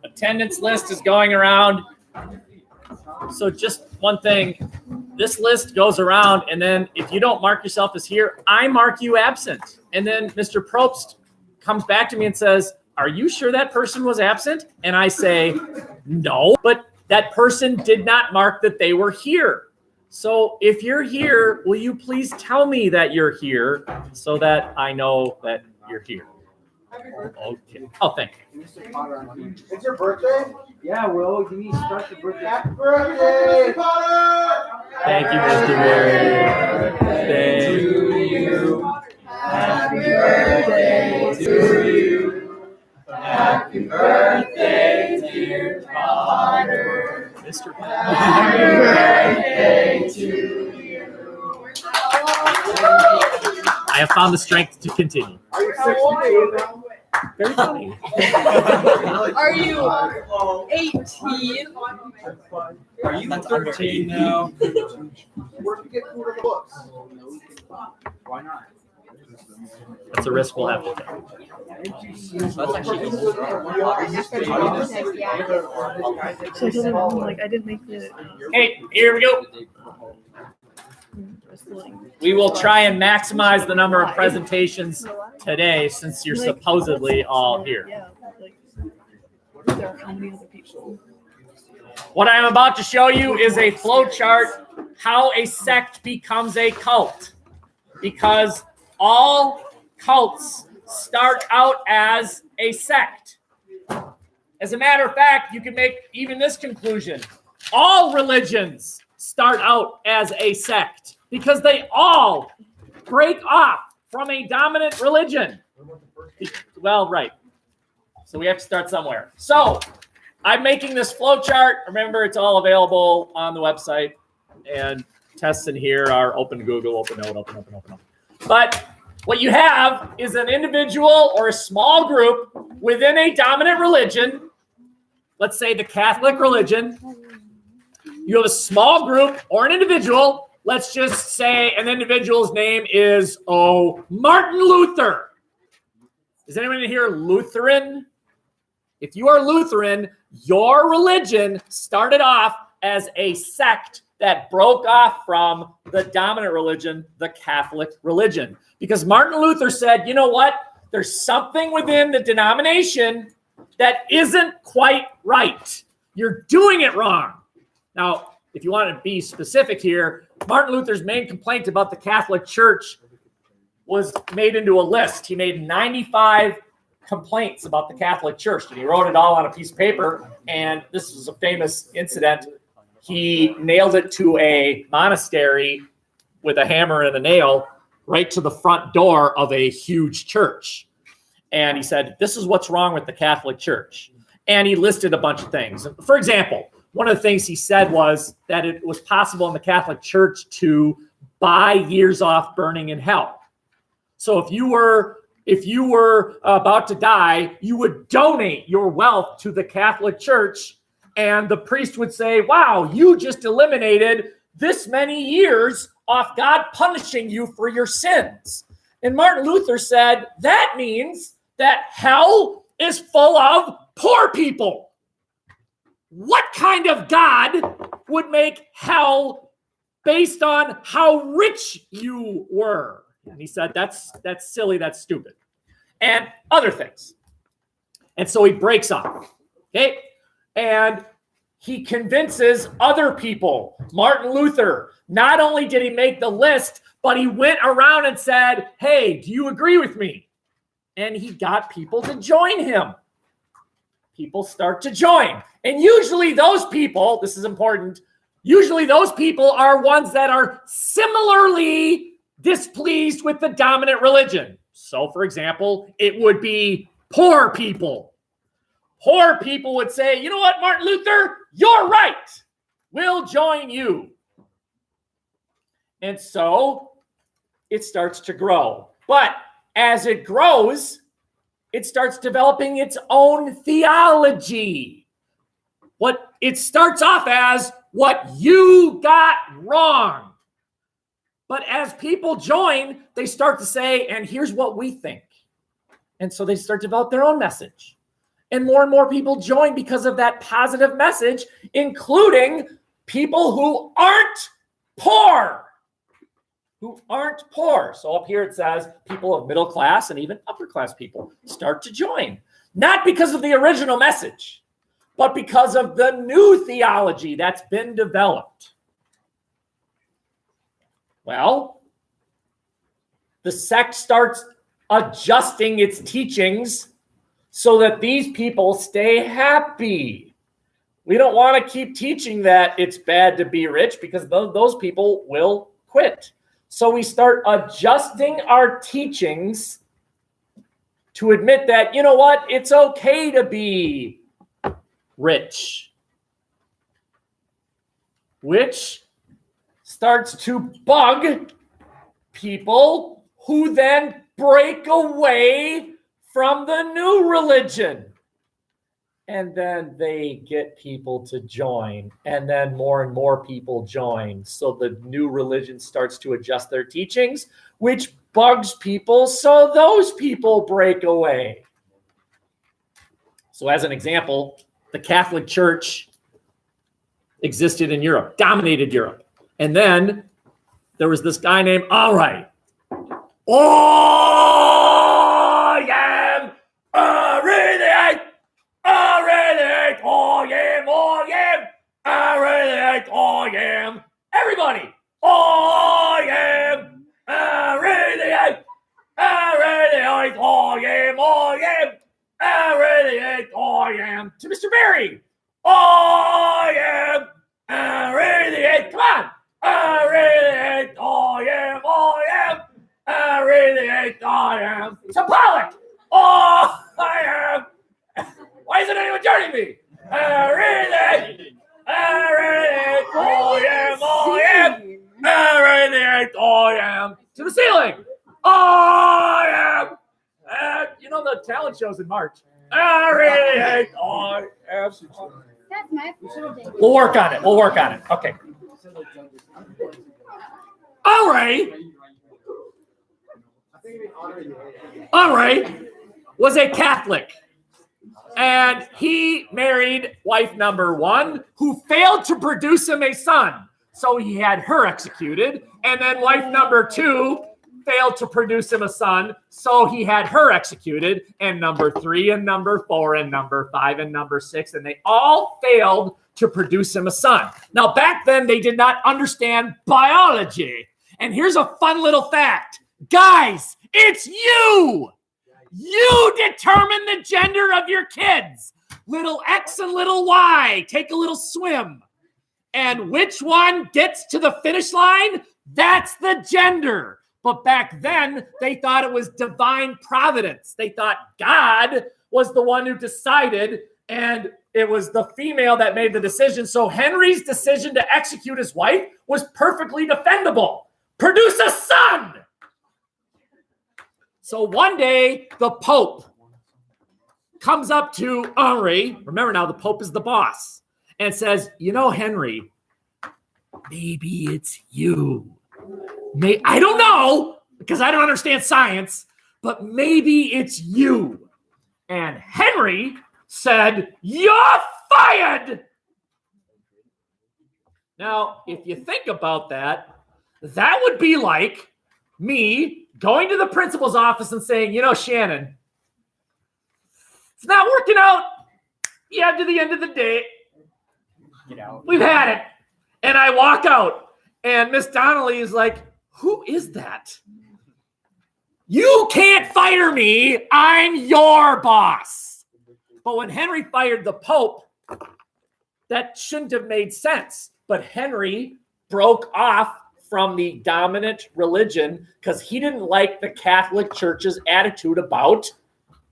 Attendance list is going around. So just one thing, this list goes around, and then if you don't mark yourself as here, I mark you absent. And then Mr. Probst comes back to me and says, are you sure that person was absent? And I say, no, but that person did not mark that they were here. So if you're here, will you please tell me that you're here so that I know that you're here? Okay. Oh, thank you. It's your birthday? Yeah, Will, give me start the birthday. Happy birthday, Potter! Thank you, Mr. Birthday to you. Happy birthday to you. Happy birthday, dear Potter. Mr. Happy birthday to you. I have found the strength to continue. Are you 68 now? Very funny. Are you 18? Are you 13 now? Where to get food in the books? Why not? That's a risk we'll have to take. So I told him, like, I didn't make the. Hey, here we go. We will try and maximize the number of presentations today since you're supposedly all here. Yeah, like, there are how many other people? What I am about to show you is a flow chart how a sect becomes a cult. Because all cults start out as a sect. As a matter of fact, you can make even this conclusion. All religions start out as a sect because they all break off from a dominant religion. Well, right. So we have to start somewhere. So I'm making this flow chart. Remember, it's all available on the website. And tests in here are open Google, open note, open. But what you have is an individual or a small group within a dominant religion. Let's say the Catholic religion. You have a small group or an individual. Let's just say an individual's name is, Martin Luther. Is anyone in here Lutheran? If you are Lutheran, your religion started off as a sect that broke off from the dominant religion, the Catholic religion. Because Martin Luther said, you know what? There's something within the denomination that isn't quite right. You're doing it wrong. Now, if you want to be specific here, Martin Luther's main complaint about the Catholic Church was made into a list. He made 95 complaints about the Catholic Church, and he wrote it all on a piece of paper, and this was a famous incident. He nailed it to a monastery with a hammer and a nail right to the front door of a huge church. And he said, this is what's wrong with the Catholic Church. And he listed a bunch of things. For example, one of the things he said was that it was possible in the Catholic Church to buy years off burning in hell. So if you were about to die, you would donate your wealth to the Catholic Church, and the priest would say, wow, you just eliminated this many years off God punishing you for your sins. And Martin Luther said, that means that hell is full of poor people. What kind of God would make hell based on how rich you were? And he said, that's silly, that's stupid. And other things. And so he breaks off. Okay? And he convinces other people. Martin Luther, not only did he make the list, but he went around and said, hey, do you agree with me? And he got people to join him. People start to join. And usually those people, this is important, usually those people are ones that are similarly displeased with the dominant religion. So, for example, it would be poor people. Poor people would say, you know what, Martin Luther, you're right. We'll join you. And so it starts to grow. But as it grows, it starts developing its own theology. What it starts off as what you got wrong. But as people join, they start to say, and here's what we think. And so they start to develop their own message. And more people join because of that positive message, including people who aren't poor. So up here it says people of middle class and even upper class people start to join. Not because of the original message, but because of the new theology that's been developed. Well, the sect starts adjusting its teachings so that these people stay happy. We don't want to keep teaching that it's bad to be rich because those people will quit. So we start adjusting our teachings to admit that, you know what, it's okay to be rich, which starts to bug people who then break away from the new religion. And then they get people to join, and then more and more people join. So the new religion starts to adjust their teachings, which bugs people, so those people break away. So as an example, the Catholic Church existed in Europe, dominated Europe. And then there was this guy named Alright. I am a radiate. I am. Everybody. I am a radiate. I am. To Mr. Barry. I am a radiate. Come on. A radiate. I am. To Pollock. I am. Why isn't anyone joining me? I am. To the ceiling. I am. You know the talent shows in March. I am. That's my birthday. We'll work on it. Okay. All right. Was a Catholic. And he married wife number 1, who failed to produce him a son. So he had her executed. And then wife number 2 failed to produce him a son. So he had her executed. And number 3 and number 4 and number 5 and number 6. And they all failed to produce him a son. Now, back then, they did not understand biology. And here's a fun little fact. Guys, it's you. You determine the gender of your kids. Little X and little Y. Take a little swim. And which one gets to the finish line? That's the gender. But back then, they thought it was divine providence. They thought God was the one who decided, and it was the female that made the decision. So Henry's decision to execute his wife was perfectly defendable. Produce a son! So one day, the Pope comes up to Henry. Remember now, the Pope is the boss. And says, you know, Henry, maybe it's you. I don't know, because I don't understand science, but maybe it's you. And Henry said, you're fired. Now, if you think about that, that would be like me going to the principal's office and saying, you know, Shannon, it's not working out. Yeah, to the end of the day, we've had it. And I walk out, and Miss Donnelly is like, who is that? You can't fire me. I'm your boss. But when Henry fired the Pope, that shouldn't have made sense. But Henry broke off from the dominant religion because he didn't like the Catholic Church's attitude about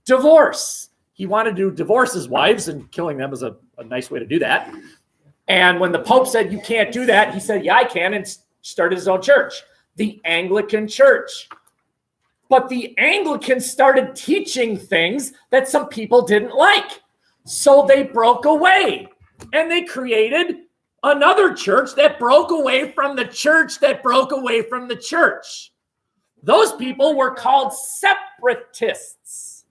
divorce. He wanted to divorce his wives, and killing them is a nice way to do that. And when the Pope said, you can't do that, he said, yeah, I can, and started his own church, the Anglican Church. But the Anglicans started teaching things that some people didn't like. So they broke away, and they created another church that broke away from the church that broke away from the church. Those people were called separatists.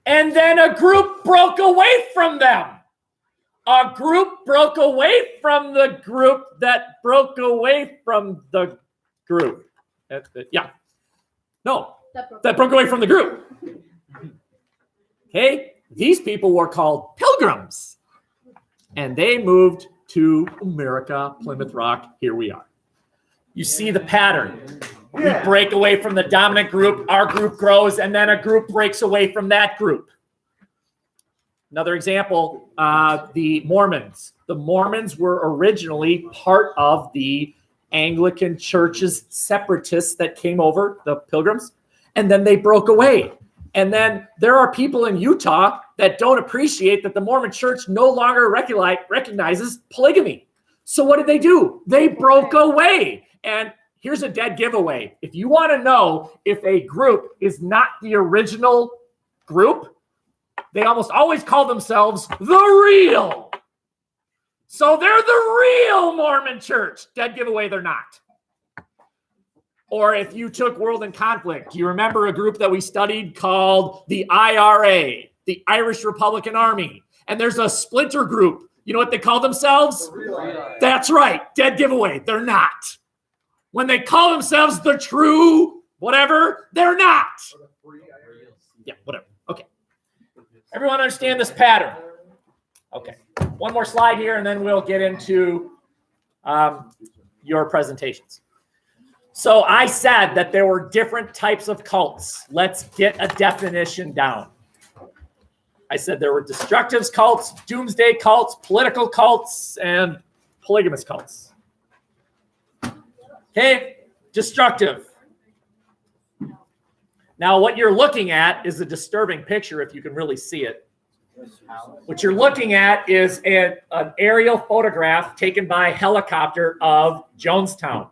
And then a group broke away from them. A group broke away from the group that broke away from the group. Yeah. No, that broke away from the group. Okay, these people were called pilgrims. And they moved to America, Plymouth Rock. Here we are. You see the pattern. We break away from the dominant group, our group grows, and then a group breaks away from that group. Another example, the Mormons. The Mormons were originally part of the Anglican Church's separatists that came over, the pilgrims, and then they broke away. And then there are people in Utah that don't appreciate that the Mormon Church no longer recognizes polygamy. So what did they do? They broke away. And here's a dead giveaway. If you want to know if a group is not the original group, they almost always call themselves the real. So they're the real Mormon Church. Dead giveaway, they're not. Or if you took World in Conflict, do you remember a group that we studied called the IRA, the Irish Republican Army? And there's a splinter group. You know what they call themselves? That's right. Dead giveaway. They're not. When they call themselves the true whatever, they're not. Yeah, whatever. Okay. Everyone understand this pattern? Okay. One more slide here, and then we'll get into your presentations. So I said that there were different types of cults. Let's get a definition down. I said there were destructive cults, doomsday cults, political cults, and polygamous cults. Okay, destructive. Now, what you're looking at is a disturbing picture if you can really see it. What you're looking at is an aerial photograph taken by helicopter of Jonestown.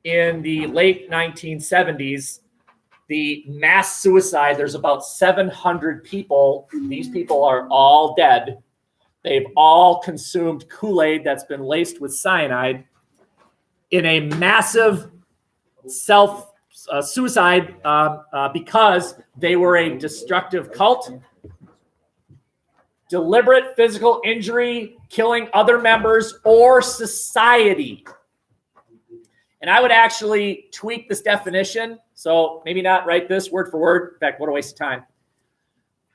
In the late 1970s, the mass suicide, there's about 700 people. These people are all dead. They've all consumed Kool-Aid that's been laced with cyanide in a massive suicide because they were a destructive cult. Deliberate physical injury, killing other members, or society. And I would actually tweak this definition. So maybe not write this word for word. In fact, what a waste of time.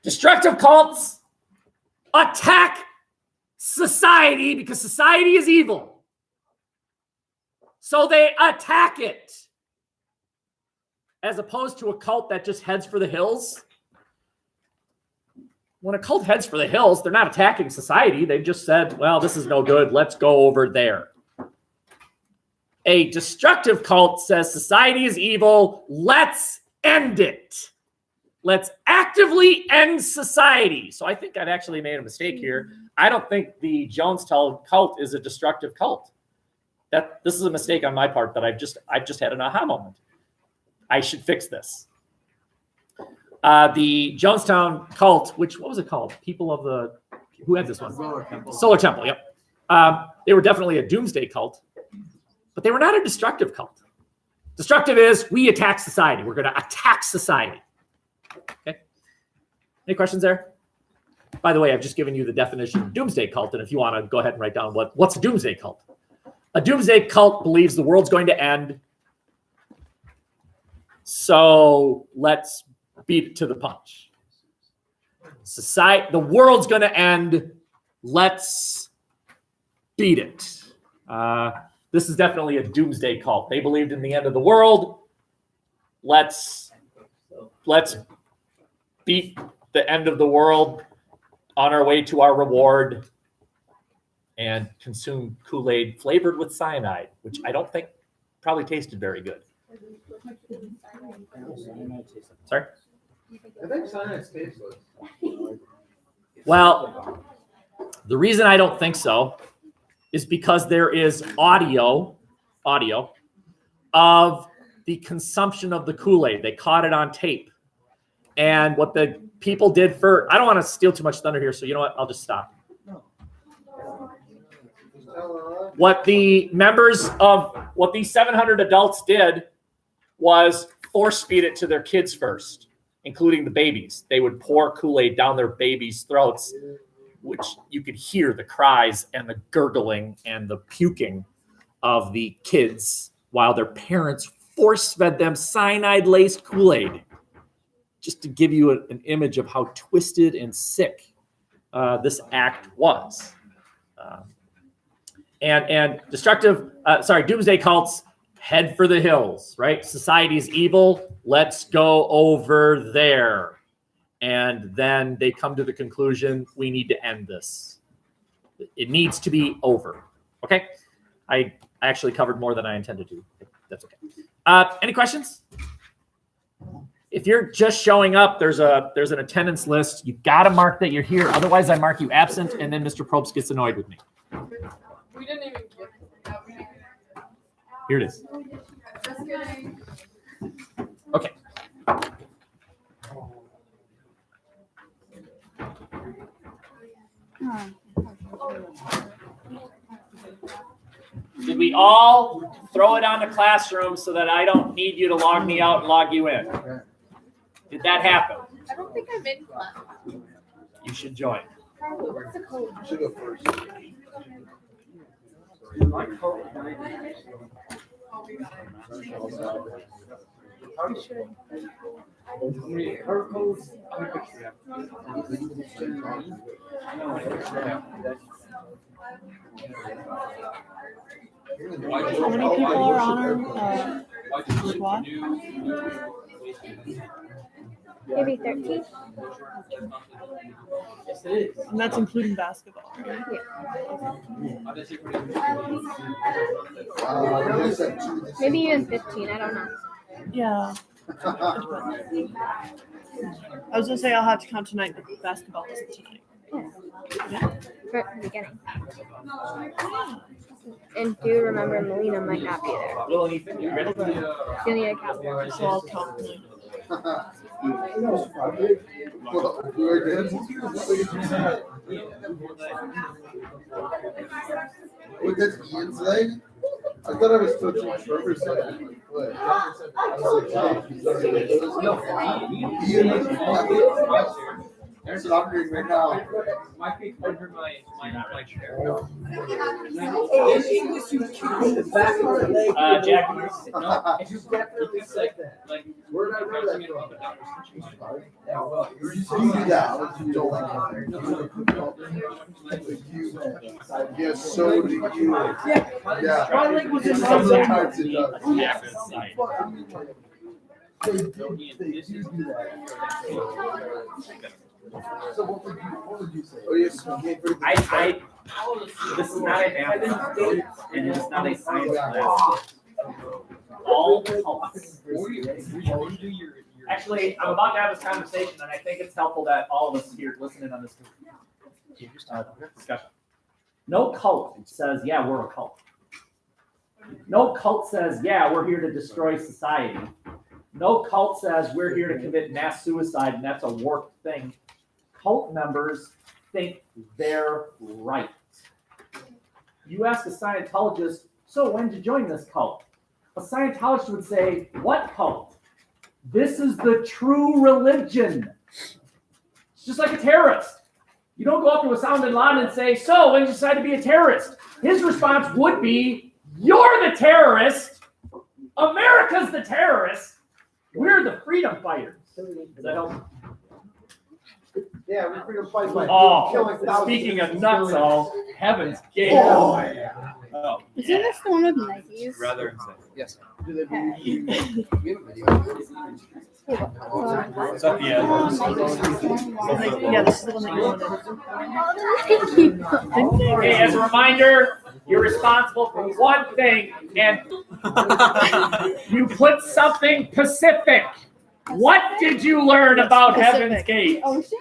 Destructive cults attack society because society is evil. So they attack it. As opposed to a cult that just heads for the hills. When a cult heads for the hills, they're not attacking society. They just said, well, this is no good. Let's go over there. A destructive cult says society is evil. Let's end it. Let's actively end society. So I think I've actually made a mistake here. I don't think the Jonestown cult is a destructive cult. This is a mistake on my part that I've just had an aha moment. I should fix this. The Jonestown cult, what was it called? Who had this one? Solar Temple, yep. They were definitely a doomsday cult, but they were not a destructive cult. Destructive is we attack society. We're going to attack society. Okay. Any questions there? By the way, I've just given you the definition of doomsday cult, and if you want to go ahead and write down what's a doomsday cult. A doomsday cult believes the world's going to end. So let's beat it to the punch. The world's going to end. Let's beat it. This is definitely a doomsday cult. They believed in the end of the world. Let's beat the end of the world on our way to our reward and consume Kool-Aid flavored with cyanide, which I don't think probably tasted very good. Sorry? I think cyanide's tasteless. Well, the reason I don't think so is because there is audio of the consumption of the Kool-Aid. They caught it on tape. And what the people did I don't want to steal too much thunder here, so you know what? I'll just stop. What these 700 adults did was force feed it to their kids first, including the babies. They would pour Kool-Aid down their babies' throats, which you could hear the cries and the gurgling and the puking of the kids while their parents force-fed them cyanide-laced Kool-Aid, just to give you an image of how twisted and sick this act was. And doomsday cults head for the hills, right? Society is evil. Let's go over there. And then they come to the conclusion, we need to end this. It needs to be over. Okay? I actually covered more than I intended to. That's okay. Any questions? If you're just showing up, there's an attendance list. You got to mark that you're here. Otherwise, I mark you absent, and then Mr. Probst gets annoyed with me. We didn't even get Here it is. Okay. Did we all throw it on the classroom so that I don't need you to log me out and log you in? Did that happen? I don't think I'm in class. You should join. What's the code? You should go first. How many people are on our squad? Maybe 13. And that's including basketball, right? Maybe even 15. I don't know. Yeah. I was gonna say I'll have to count tonight, but basketball isn't tonight. For the beginning. And do remember, Melina might not be there. Little Ethan, you ready? You'll need a calculator. So I'll count tonight. Wait, that's Ian's leg? I thought I was touching Trevor's leg with my foot. I was like, oh, Ian was That's what I'm doing right now. My feet under my chair. Jack. No, it's just like Where did I bouncing read it up and down. You do that. You don't Yes, so do you. Yeah. My leg was in my Sometimes it does. Yeah, inside. So what would you say? Oh, yes. This is not a math class, and it's not a science class. All cults. Actually, I'm about to have this conversation, and I think it's helpful that all of us here listening on this discussion. No cult says, yeah, we're a cult. No cult says, yeah, we're here to destroy society. No cult says we're here to commit mass suicide, and that's a warped thing. Cult members think they're right. You ask a Scientologist, so when did you join this cult? A Scientologist would say, what cult? This is the true religion. It's just like a terrorist. You don't go up to Osama bin Laden and say, so when did you decide to be a terrorist? His response would be, you're the terrorist. America's the terrorist. We're the freedom fighters. Does that help? Yeah, we freedom fight by Oh, speaking of nutso, Heaven's Gate. Oh, yeah. Oh, Isn't this the one with Nikes? Rather insane. Yes. Okay. It's at the end. Yeah, this is the one that you wanted. Okay, as a reminder, you're responsible for one thing, and you put something Pacific. What did you learn about Pacific. Heaven's Gate? Ocean?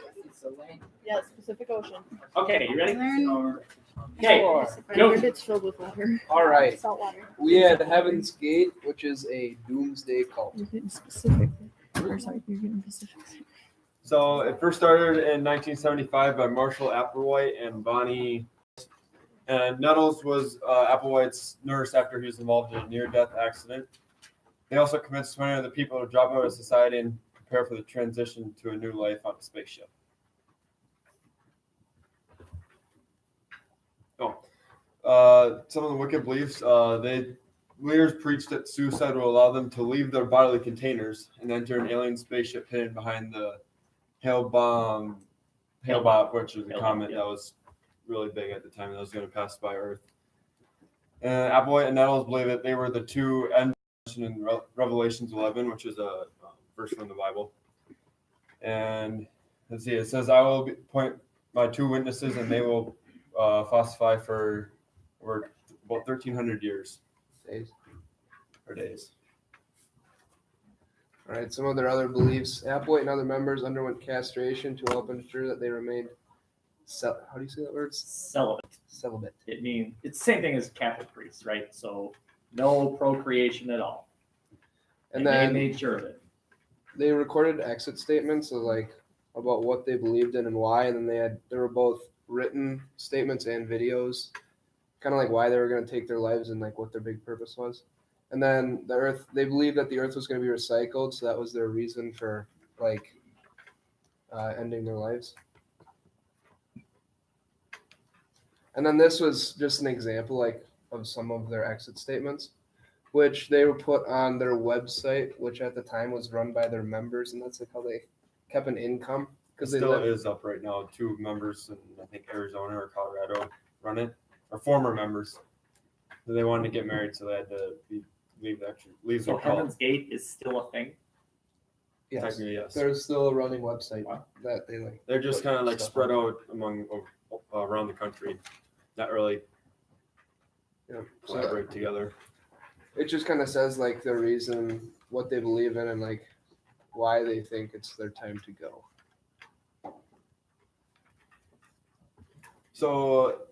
Yes, Pacific Ocean. Okay, you ready? Learn. Okay, I go. heard it's filled with water. All right. Salt water. We had Heaven's Gate, which is a doomsday cult. You're getting specific. Or sorry, you're getting Pacific. So it first started in 1975 by Marshall Applewhite and Bonnie. And Nettles was Applewhite's nurse after he was involved in a near-death accident. They also convinced many of the people to drop out of society and prepare for the transition to a new life on a spaceship. Some of the wicked beliefs, leaders preached that suicide will allow them to leave their bodily containers and enter an alien spaceship hidden behind the Hale-Bopp, which is a comet that was really big at the time that was going to pass by Earth. And Applewhite and Nettles believe that they were the two end mentioned in Revelations 11, which is a verse from the Bible. And let's see, it says, "I will appoint my two witnesses, and they will falsify for about 1,300 years." Days. Or days. All right, some of their other beliefs. Applewhite and other members underwent castration to help ensure that they remained how do you say that word? Celibate. Celibate. It means it's the same thing as Catholic priests, right? So no procreation at all. And they then made sure of it. they recorded exit statements of about what they believed in and why, and then there were both written statements and videos, kind of like why they were going to take their lives and what their big purpose was. And then the Earth, they believed that the Earth was going to be recycled, so that was their reason for ending their lives. And then this was just an example of some of their exit statements, which they were put on their website, which at the time was run by their members, and that's how they kept an income. Because it still is up right now. 2 members in, I think, Arizona or Colorado run it, or former members. So they wanted to get married, so they had to leave So their cult. Heaven's Gate is still a thing? Yes, Technically, yes. there's still a running website that they They're just kind of stuff spread on. out around the country, not really Yeah. collaborate together. It just kind of says their reason, what they believe in, and why they think it's their time to go. So,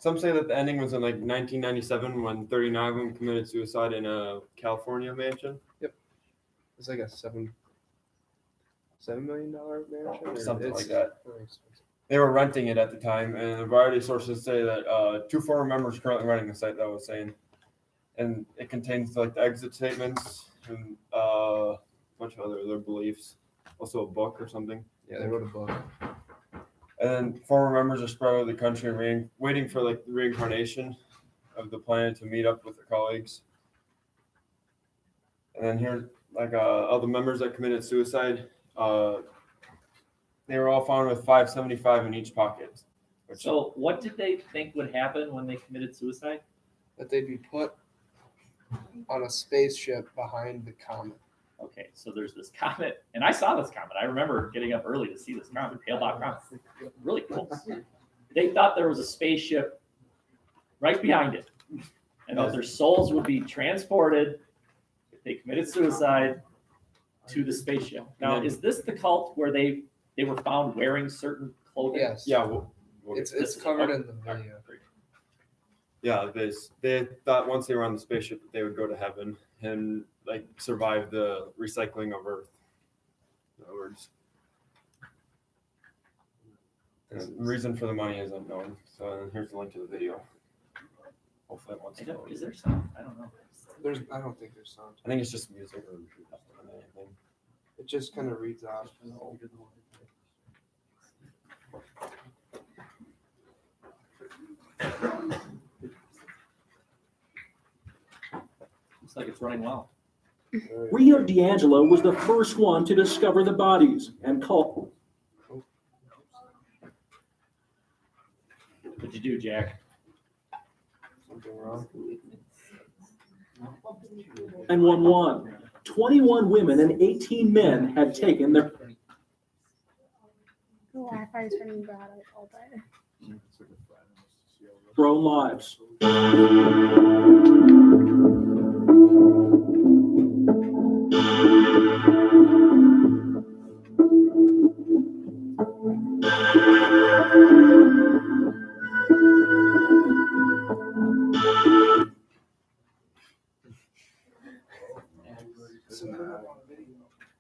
some say that the ending was in 1997 when 39 of them committed suicide in a California mansion. It's a $7 million mansion, or Something like it's that. really expensive. They were renting it at the time, and a variety of sources say that 2 former members are currently running the site that I was saying. And it contains the exit statements and a bunch of other beliefs. Also a book or something. Yeah, they wrote a book. And then former members are spread over the country waiting for the reincarnation of the planet to meet up with their colleagues. And then here's all the members that committed suicide. They were all found with 575 in each pocket. So what did they think would happen when they committed suicide? That they'd be put on a spaceship behind the comet. Okay, so there's this comet, and I saw this comet. I remember getting up early to see this comet, Hale-Bopp comet. Really cool. They thought there was a spaceship right behind it, and that their souls would be transported if they committed suicide to the spaceship. Now, is this the cult where they were found wearing certain clothing? Yes. Yeah, It's covered in the video. yeah. They thought once they were on the spaceship that they would go to heaven and survive the recycling of Earth. In other words, and the reason for the money is unknown. So here's the link to the video. Hopefully, it wants to go. Is there sound? I don't know. I don't think there's sound. I think it's just music or anything. It just kind of reads off. Looks like it's running well. Rio D'Angelo was the first one to discover the bodies and call. What'd you do, Jack? Something wrong. 911. 21 women and 18 men had taken their The Wi-Fi is running bad all day. own lives.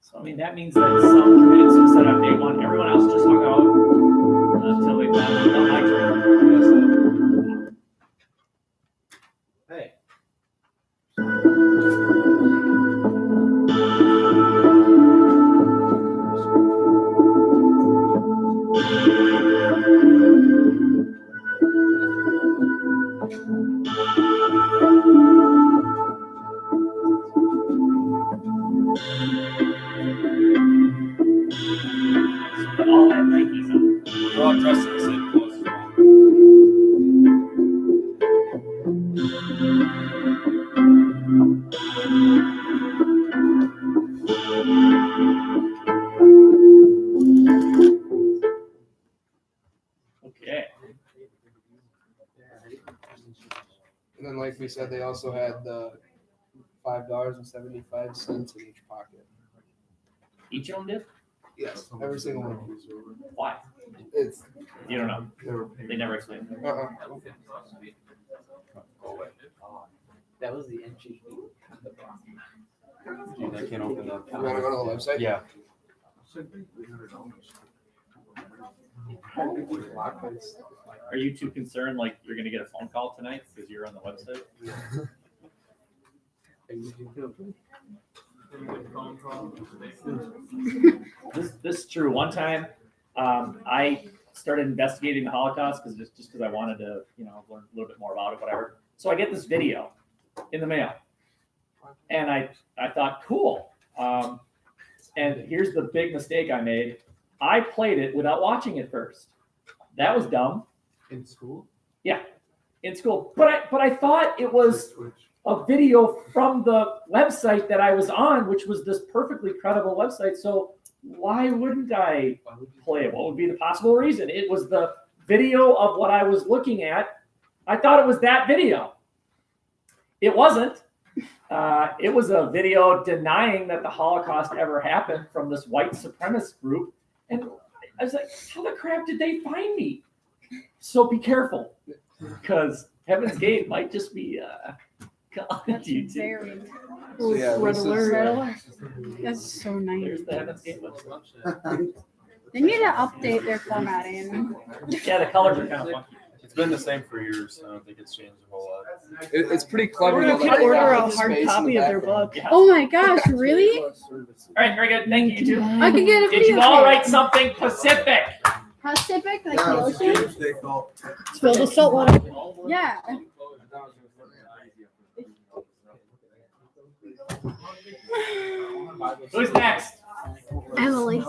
So, I mean, that means that some committed suicide on day 1. Everyone else just hung out until they found the high train. Hey. Okay. And then, like we said, they also had the $5.75 in each pocket. Each of them did? Yes, every single one. Why? It's You don't know. They never explained. That was the entry. Dude, I can't open that. You want to go to the website? Yeah. Are you too concerned like you're gonna get a phone call tonight because you're on the website? This is true. One time, I started investigating the Holocaust because just because I wanted to, learn a little bit more about it, whatever. So I get this video in the mail, and I thought, cool. And here's the big mistake I made. I played it without watching it first. That was dumb. In school? Yeah, in school. But I thought it was a video from the website that I was on, which was this perfectly credible website. So why wouldn't I play it? What would be the possible reason? It was the video of what I was looking at. I thought it was that video. It wasn't. It was a video denying that the Holocaust ever happened from this white supremacist group. And I was like, how the crap did they find me? So be careful, because Heaven's Gate might just be calling you too. Very. So, yeah, Red this is, alert. That's so nice. There's the Heaven's Gate website. They need to update their formatting. Yeah, the colors are kind of funky. It's been the same for years. I don't think it's changed a whole lot. It's pretty clever. You though, can that they order have a the hard space in copy the of their background. book. Yeah. Oh my gosh, really? All right, very good. Thank you, too. I could get a Did video. you all tape. write something Pacific? Pacific, like Yeah, the it was ocean? huge, they felt. It's filled with salt water. Yeah. Who's next? Emily. I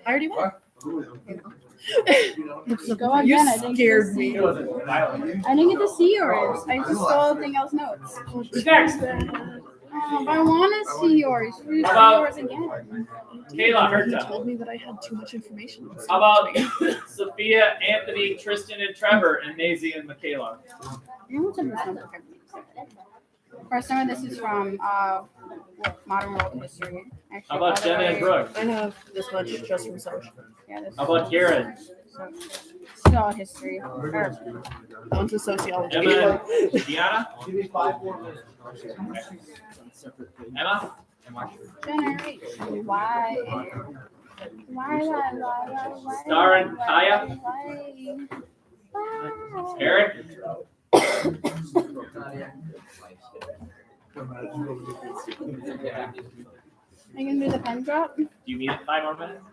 already went. Go again. You I didn't scared get to me. see- Who was it? Violet. I didn't get to see yours. I just saw everything else notes. Who's next? I want to see yours. Please see How yours again. Kayla, He Herta. told me that I had too much information. How about Sophia, Anthony, Tristan, and Trevor, and Maisie and Michaela? You know what's in this notebook? First one, this is from Modern World History. Actually, How about all the Jenna and way- Brooke? I have this much just from social. Yeah, this How about Garrett? this is all history. On to sociology. Emma and Deanna? Emma? Generation. Why? Star and Kaya? Why? Eric? Are you gonna do the pen drop? Do you need 5 more minutes?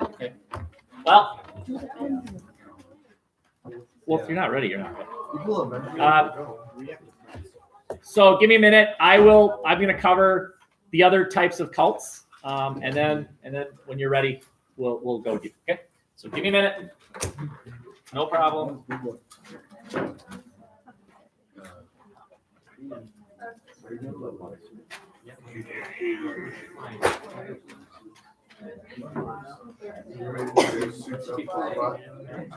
Okay. Well, if you're not ready, you're not ready. So give me a minute. I'm going to cover the other types of cults, and then when you're ready, we'll go deep. Okay. So give me a minute. No problem.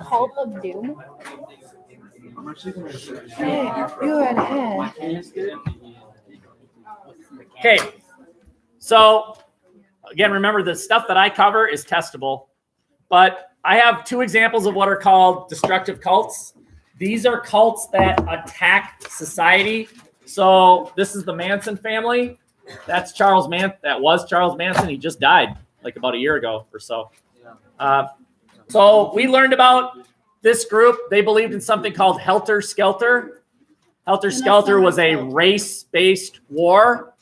Cult of Doom. Hey, you had ahead. Okay. So again, remember the stuff that I cover is testable, but I have 2 examples of what are called destructive cults. These are cults that attack society. So this is the Manson family. That's Charles Manson. That was Charles Manson. He just died like about a year ago or so. So we learned about this group. They believed in something called Helter Skelter. Helter Skelter was a race-based war.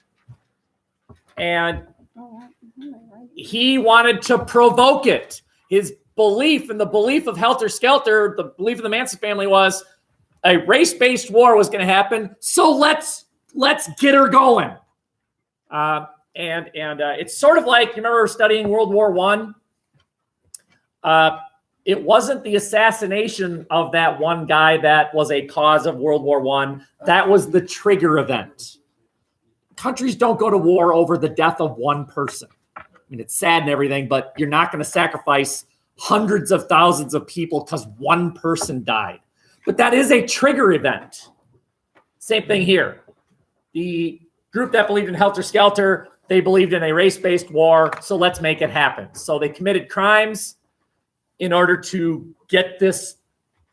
And he wanted to provoke it. His belief and the belief of Helter Skelter, the belief of the Manson family was a race-based war was going to happen. So let's get her going. And it's sort of like, you remember studying World War I? It wasn't the assassination of that one guy that was a cause of World War I. That was the trigger event. Countries don't go to war over the death of one person. I mean, it's sad and everything, but you're not going to sacrifice hundreds of thousands of people because one person died. But that is a trigger event. Same thing here. The group that believed in Helter Skelter, they believed in a race-based war, so let's make it happen. So they committed crimes in order to get this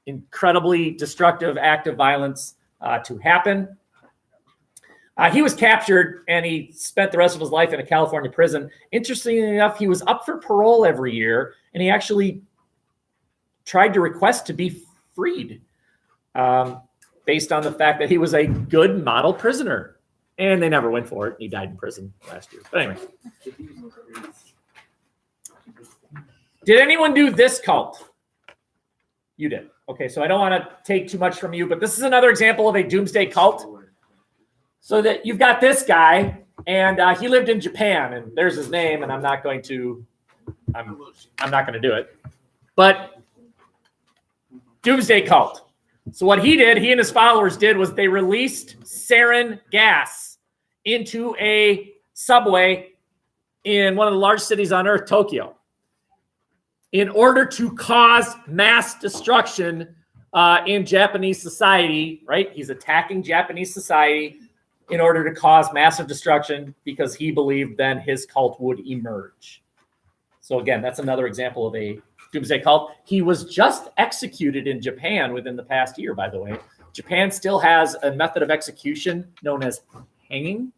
incredibly destructive act of violence to happen. He was captured and he spent the rest of his life in a California prison. Interestingly enough, he was up for parole every year and he actually tried to request to be freed based on the fact that he was a good model prisoner. And they never went for it. He died in prison last year. But anyway. Did anyone do this cult? You did. Okay, so I don't want to take too much from you, but this is another example of a doomsday cult. So that you've got this guy, and he lived in Japan, and there's his name, and I'm not going to do it. But doomsday cult. So what he did, he and his followers did, was they released sarin gas into a subway in one of the largest cities on earth, Tokyo, in order to cause mass destruction in Japanese society, right? He's attacking Japanese society in order to cause massive destruction because he believed then his cult would emerge. So again, that's another example of a doomsday cult. He was just executed in Japan within the past year, by the way. Japan still has a method of execution known as hanging.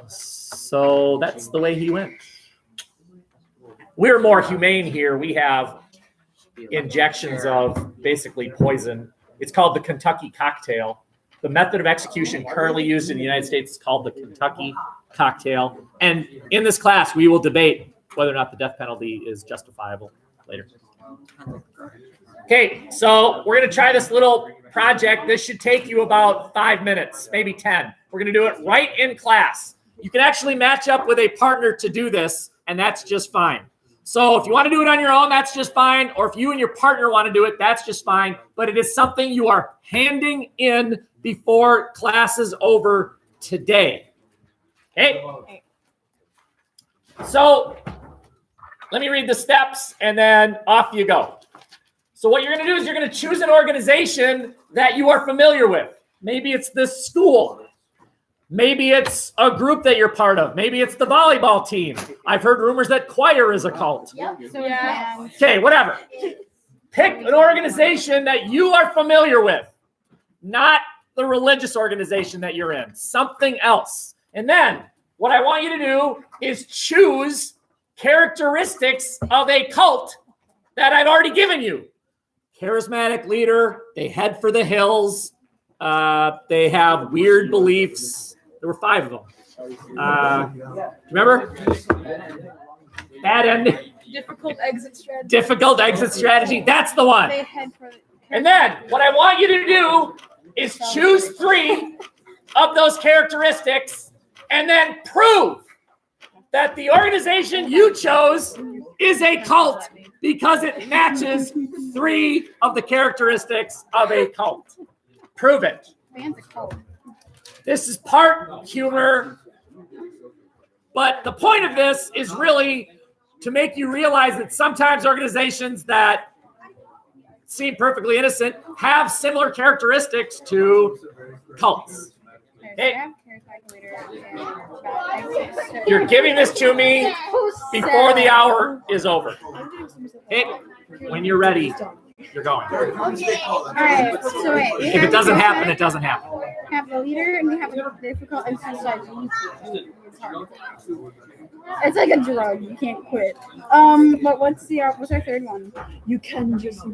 So that's the way he went. We're more humane here. We have injections of basically poison. It's called the Kentucky cocktail. The method of execution currently used in the United States is called the Kentucky cocktail. And in this class, we will debate whether or not the death penalty is justifiable later. Okay, so we're going to try this little project. This should take you about 5 minutes, maybe 10. We're going to do it right in class. You can actually match up with a partner to do this, and that's just fine. So if you want to do it on your own, that's just fine. Or if you and your partner want to do it, that's just fine. But it is something you are handing in before class is over today. Okay? So let me read the steps, and then off you go. So what you're going to do is you're going to choose an organization that you are familiar with. Maybe it's this school. Maybe it's a group that you're part of. Maybe it's the volleyball team. I've heard rumors that choir is a cult. Okay, whatever. Pick an organization that you are familiar with, not the religious organization that you're in, something else. And then what I want you to do is choose characteristics of a cult that I've already given you. Charismatic leader, they head for the hills, they have weird beliefs. There were 5 of them. Remember? Bad ending. Difficult exit strategy. Difficult exit strategy. That's the one. And then what I want you to do is choose 3 of those characteristics and then prove that the organization you chose is a cult because it matches 3 of the characteristics of a cult. Prove it. This is part humor, but the point of this is really to make you realize that sometimes organizations that seem perfectly innocent have similar characteristics to cults. Okay. You're giving this to me before the hour is over. Okay. When you're ready, you're going. Okay. All right. So wait. If it doesn't happen, it doesn't happen. Have the leader and we have a difficult exercise. It's like a drug. You can't quit. But what's our third one? You can just